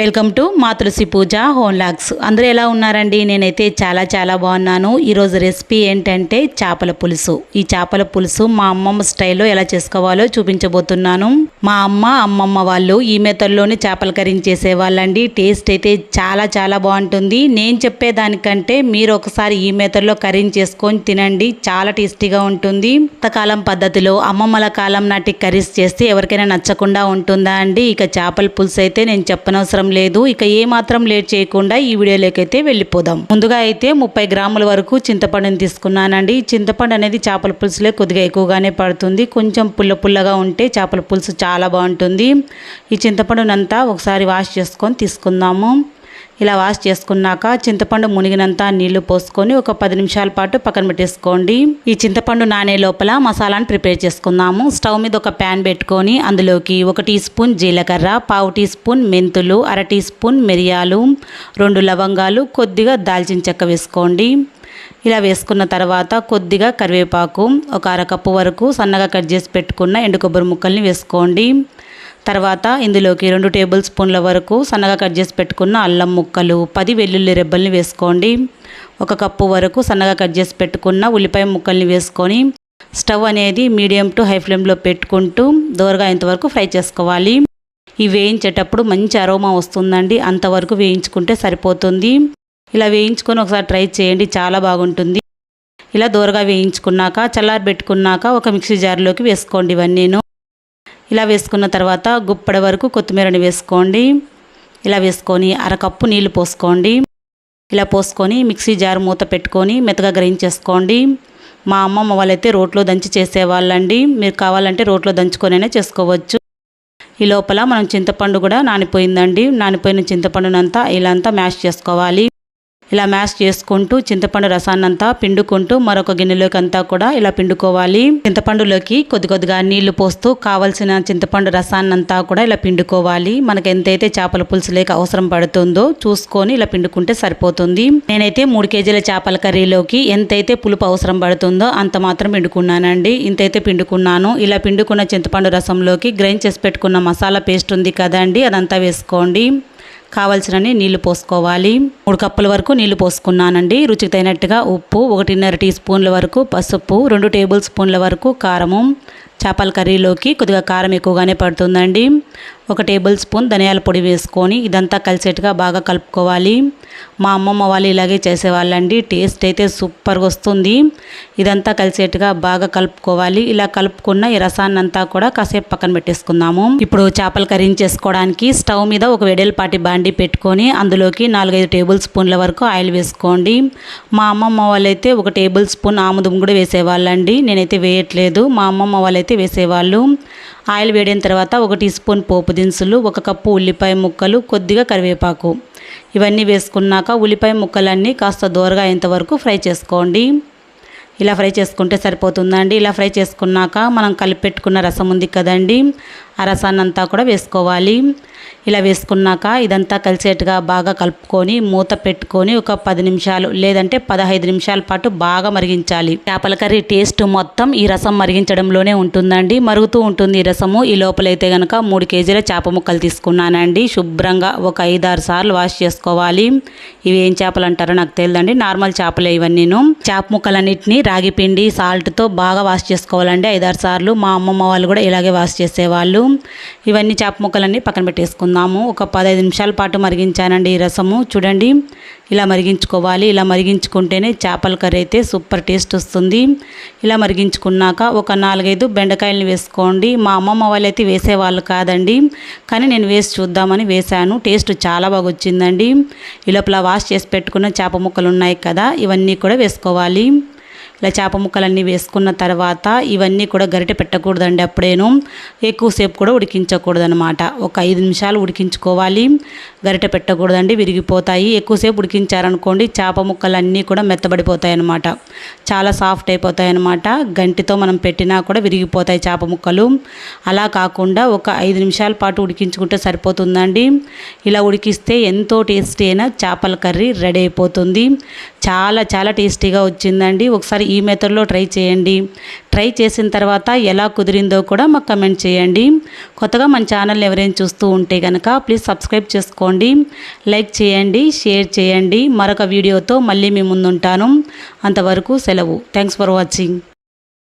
Welcome to మా తులసి పూజ home logs. అందరూ ఎలా ఉన్నారండి? నేనైతే చాలా బాగున్నాను. ఈరోజు రెసిపీ ఏంటంటే చేపల పులుసు. ఈ చేపల పులుసు మా అమ్మమ్మ స్టైల్లో ఎలా చేసుకోవాలో చూపించబోతున్నాను. మా అమ్మమ్మ వాళ్ళు ఈ మెథడ్లోనే చేపల కర్రీ చేసేవాళ్ళండి. టేస్ట్ అయితే చాలా బాగుంటుంది. నేను చెప్పేదానికంటే మీరు ఒకసారి ఈ మెథడ్లో కర్రీ చేసుకొని తినండి, చాలా టేస్టీగా ఉంటుంది. పాతకాలం పద్ధతిలో అమ్మమ్మల కాలం నాటి కర్రీస్ చేస్తే ఎవరికైనా నచ్చకుండా ఉంటుందా అండి? ఇక చేపల పులుసు అయితే నేను చెప్పనవసరం లేదు. ఇక ఏ మాత్రం లేట్ చేయకుండా ఈ వీడియోలోకి అయితే వెళ్ళిపోదాం. ముందుగా అయితే 30 గ్రాముల వరకు చింతపండుని తీసుకున్నానండి. చింతపండు అనేది చేపల పులుసులో కొద్దిగా ఎక్కువగానే పడుతుంది. కొంచెం పుల్లగా ఉంటే చేపల పులుసు చాలా బాగుంటుంది. ఈ చింతపండునంతా ఒకసారి వాష్ చేసుకొని తీసుకుందాము. ఇలా వాష్ చేసుకున్నాక చింతపండు మునిగినంత నీళ్లు పోసుకొని ఒక 10 నిమిషాల పాటు పక్కన పెట్టేసుకోండి. ఈ చింతపండు నానే లోపల మసాలాను ప్రిపేర్ చేసుకుందాము. స్టవ్ మీద ఒక ప్యాన్ పెట్టుకొని అందులోకి 1 టీ స్పూన్ జీలకర్ర, 1/2 టీ స్పూన్ మెంతులు, 1/2 టీ స్పూన్ మిరియాలు, 2 లవంగాలు, కొద్దిగా దాల్చిన చెక్క వేసుకోండి. ఇలా వేసుకున్న తర్వాత కొద్దిగా కరివేపాకు, ఒక 1/2 కప్పు వరకు సన్నగా కట్ చేసి పెట్టుకున్న ఎండు కొబ్బరి ముక్కల్ని వేసుకోండి. తర్వాత ఇందులోకి 2 టేబుల్ స్పూన్ల వరకు సన్నగా కట్ చేసి పెట్టుకున్న అల్లం ముక్కలు, 10 వెల్లుల్లి రెబ్బల్ని వేసుకోండి. 1 కప్పు వరకు సన్నగా కట్ చేసి పెట్టుకున్న ఉల్లిపాయ ముక్కల్ని వేసుకొని స్టవ్ అనేది మీడియం టు హై ఫ్లేమ్లో పెట్టుకుంటూ దోరగా ఇంతవరకు ఫ్రై చేసుకోవాలి. ఈ వేయించేటప్పుడు మంచి అరోమా వస్తుందండి, అంతవరకు వేయించుకుంటే సరిపోతుంది. ఇలా వేయించుకొని ఒకసారి ట్రై చేయండి, చాలా బాగుంటుంది. ఇలా దోరగా వేయించుకున్నాక చల్లారబెట్టుకున్నాక ఒక మిక్సీ జార్లోకి వేసుకోండి ఇవన్నీను. ఇలా వేసుకున్న తర్వాత గుప్పడి వరకు కొత్తిమీరని వేసుకోండి. ఇలా వేసుకొని 1/2 కప్పు నీళ్లు పోసుకోండి. ఇలా పోసుకొని మిక్సీ జార్ మూత పెట్టుకొని మెత్తగా గ్రైండ్ చేసుకోండి. మా అమ్మమ్మ వాళ్ళైతే రోట్లో దంచి చేసేవాళ్ళండి. మీరు కావాలంటే రోట్లో దంచుకొనైనా చేసుకోవచ్చు. ఈ లోపల మనం చింతపండు కూడా నానిపోయిందండి. నానిపోయిన చింతపండునంతా ఇలా మ్యాష్ చేసుకోవాలి. ఇలా మ్యాష్ చేసుకుంటూ చింతపండు రసాన్నంతా పిండుకుంటూ మరొక గిన్నెలోకి అంతా కూడా ఇలా పిండుకోవాలి. చింతపండులోకి కొద్దిగా నీళ్లు పోస్తూ కావలసిన చింతపండు రసాన్నంతా కూడా ఇలా పిండుకోవాలి. మనకు ఎంతైతే చేపల పులుసు లేక అవసరం పడుతుందో చూసుకొని ఇలా పిండుకుంటే సరిపోతుంది. నేనైతే 3 కేజీల చేపల కర్రీలోకి ఎంతైతే పులుపు అవసరం పడుతుందో అంత మాత్రం పిండుకున్నానండి. ఇంతైతే పిండుకున్నాను. ఇలా పిండుకున్న చింతపండు రసంలోకి గ్రైండ్ చేసి పెట్టుకున్న మసాలా పేస్ట్ ఉంది కదండి, అదంతా వేసుకోండి. కావలసినన్ని నీళ్లు పోసుకోవాలి. 3 కప్పుల వరకు నీళ్లు పోసుకున్నానండి. రుచికి తగినట్టుగా ఉప్పు, 1.5 టీ స్పూన్ల వరకు పసుపు, 2 టేబుల్ స్పూన్ల వరకు కారము. చేపల కర్రీలోకి కొద్దిగా కారం ఎక్కువగానే పడుతుందండి. 1 టేబుల్ స్పూన్ ధనియాల పొడి వేసుకొని ఇదంతా కలిసేట్టుగా బాగా కలుపుకోవాలి. మా అమ్మమ్మ వాళ్ళు ఇలాగే చేసేవాళ్ళండి. టేస్ట్ అయితే సూపర్గా వస్తుంది. ఇదంతా కలిసేట్టుగా బాగా కలుపుకోవాలి. ఇలా కలుపుకున్న ఈ రసాన్నంతా కూడా కాసేపు పక్కన పెట్టేసుకుందాము. ఇప్పుడు చేపల కర్రీ చేసుకోవడానికి స్టవ్ మీద ఒక వెడల్పాటి బాండి పెట్టుకొని అందులోకి 4-5 టేబుల్ స్పూన్ల వరకు ఆయిల్ వేసుకోండి. మా అమ్మమ్మ వాళ్ళైతే 1 టేబుల్ స్పూన్ ఆముదం కూడా వేసేవాళ్ళండి. నేనైతే వేయట్లేదు, మా అమ్మమ్మ వాళ్ళైతే వేసేవాళ్ళు. ఆయిల్ వేడిన తర్వాత 1 టీ స్పూన్ పోపు దినుసులు, 1 కప్పు ఉల్లిపాయ ముక్కలు, కొద్దిగా కరివేపాకు ఇవన్నీ వేసుకున్నాక ఉల్లిపాయ ముక్కలన్నీ కాస్త దోరగా అయ్యేంతవరకు ఫ్రై చేసుకోండి. ఇలా ఫ్రై చేసుకుంటే సరిపోతుందండి. ఇలా ఫ్రై చేసుకున్నాక మనం కలిపి పెట్టుకున్న రసం ఉంది కదండి, ఆ రసాన్నంతా కూడా వేసుకోవాలి. ఇలా వేసుకున్నాక ఇదంతా కలిసేట్టుగా బాగా కలుపుకొని మూత పెట్టుకొని ఒక 10 నిమిషాలు లేదంటే 15 నిమిషాల పాటు బాగా మరిగించాలి. చేపల కర్రీ టేస్ట్ మొత్తం ఈ రసం మరిగించడంలోనే ఉంటుందండి. మరుగుతూ ఉంటుంది ఈ రసము. ఈ లోపలైతే కనుక 3 కేజీల చేప ముక్కలు తీసుకున్నానండి. శుభ్రంగా ఒక 5-6 సార్లు వాష్ చేసుకోవాలి. ఇవి ఏం చేపలు అంటారో నాకు తెలియదండి, నార్మల్ చేపలే ఇవన్నీను. చేప ముక్కలన్నిటిని రాగి పిండి సాల్ట్తో బాగా వాష్ చేసుకోవాలండి 5-6 సార్లు. మా అమ్మమ్మ వాళ్ళు కూడా ఇలాగే వాష్ చేసేవాళ్ళు. ఇవన్నీ చేప ముక్కలన్నీ పక్కన పెట్టేసుకుందాము. ఒక 15 నిమిషాల పాటు మరిగించానండి ఈ రసము. చూడండి, ఇలా మరిగించుకోవాలి. ఇలా మరిగించుకుంటేనే చేపల కర్రీ అయితే సూపర్ టేస్ట్ వస్తుంది. ఇలా మరిగించుకున్నాక ఒక 4-5 బెండకాయలని వేసుకోండి. మా అమ్మమ్మ వాళ్ళైతే వేసేవాళ్ళు కాదండి, కానీ నేను వేసి చూద్దామని వేశాను. టేస్ట్ చాలా బాగా వచ్చిందండి. ఈ లోపల వాష్ చేసి పెట్టుకున్న చేప ముక్కలు ఉన్నాయి కదా, ఇవన్నీ కూడా వేసుకోవాలి. ఇలా చేప ముక్కలన్నీ వేసుకున్న తర్వాత ఇవన్నీ కూడా గరిటె పెట్టకూడదండి. అప్పుడేను ఎక్కువసేపు కూడా ఉడికించకూడదు అనమాట. ఒక 5 నిమిషాలు ఉడికించుకోవాలి. గరిటె పెట్టకూడదండి, విరిగిపోతాయి. ఎక్కువసేపు ఉడికించారనుకోండి చేప ముక్కలన్నీ కూడా మెత్తబడిపోతాయి అన్నమాట, చాలా సాఫ్ట్ అయిపోతాయి అన్నమాట. గంటితో మనం పెట్టినా కూడా విరిగిపోతాయి చేప ముక్కలు. అలా కాకుండా ఒక 5 నిమిషాల పాటు ఉడికించుకుంటే సరిపోతుందండి. ఇలా ఉడికిస్తే ఎంతో టేస్టీ అయిన చేపల కర్రీ రెడీ అయిపోతుంది. చాలా చాలా టేస్టీగా వచ్చిందండి. ఒకసారి ఈ మెథడ్లో ట్రై చేయండి. ట్రై చేసిన తర్వాత ఎలా కుదిరిందో కూడా మాకు కమెంట్ చేయండి. కొత్తగా మన ఛానల్ ఎవరైనా చూస్తూ ఉంటే కనుక ప్లీజ్ సబ్స్క్రైబ్ చేసుకోండి, లైక్ చేయండి, షేర్ చేయండి. మరొక వీడియోతో మళ్ళీ మీ ముందుంటాను. అంతవరకు సెలవు. Thanks for watching.